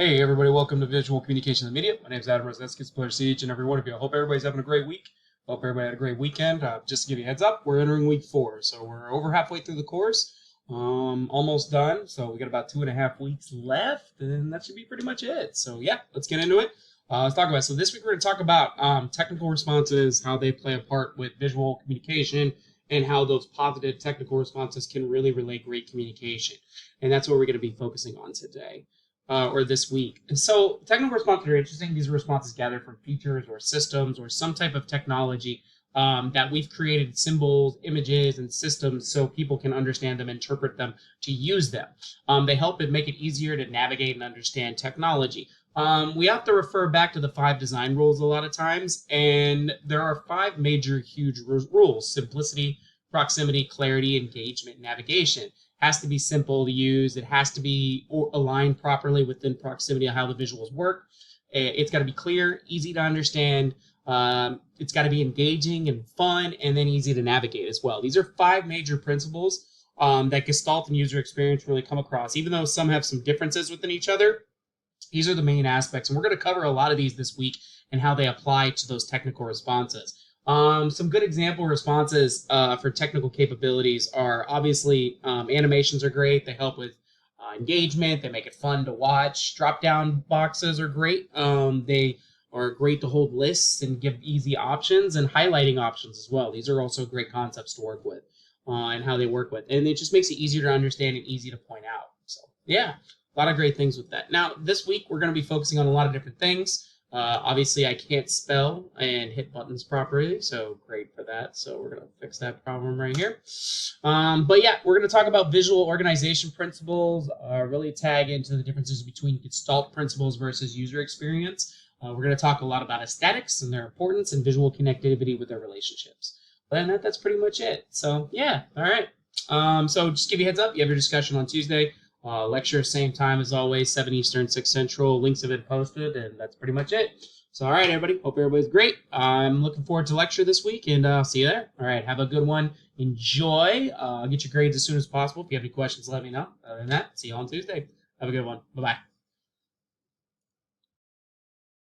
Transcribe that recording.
Hey everybody, welcome to Visual Communication and Media. My name is Adam Rosetsky. It's a pleasure to see each and every one of you. I hope everybody's having a great week. Hope everybody had a great weekend. Just to give you a heads up, we're entering week 4, so we're over halfway through the course. Almost done. So we got about 2.5 weeks left, and that should be pretty much it. So yeah, let's get into it. Let's talk about it. So this week we're going to talk about technical responses, how they play a part with visual communication, and how those positive technical responses can really relay great communication. And that's what we're going to be focusing on today. Or this week. And so technical responses are interesting. These are responses gathered from features or systems or some type of technology that we've created symbols, images, and systems so people can understand them, interpret them, to use them. They help it make it easier to navigate and understand technology. We have to refer back to the 5 design rules a lot of times, and there are 5 major huge rules: simplicity, proximity, clarity, engagement, navigation. Has to be simple to use. It has to be aligned properly within proximity of how the visuals work. It's got to be clear, easy to understand. It's got to be engaging and fun, and then easy to navigate as well. These are 5 major principles that Gestalt and user experience really come across. Even though some have some differences within each other, these are the main aspects. And we're going to cover a lot of these this week and how they apply to those technical responses. Some good example responses for technical capabilities are obviously animations are great. They help with engagement. They make it fun to watch. Drop-down boxes are great. They are great to hold lists and give easy options, and highlighting options as well. These are also great concepts to work with and how they work with. And it just makes it easier to understand and easy to point out. So yeah, a lot of great things with that. Now, this week, we're going to be focusing on a lot of different things. Obviously, I can't spell and hit buttons properly, so great for that. So we're going to fix that problem right here. But yeah, we're going to talk about visual organization principles, really tag into the differences between Gestalt principles versus user experience. We're going to talk a lot about aesthetics and their importance, and visual connectivity with their relationships. But that's pretty much it. So yeah, all right. So just give you a heads up, you have your discussion on Tuesday. Lecture, same time as always, 7 Eastern, 6 Central. Links have been posted, and that's pretty much it. So, all right, everybody. Hope everybody's great. I'm looking forward to lecture this week, and I'll see you there. All right, have a good one. Enjoy. Get your grades as soon as possible. If you have any questions, let me know. Other than that, see you on Tuesday. Have a good one. Bye-bye.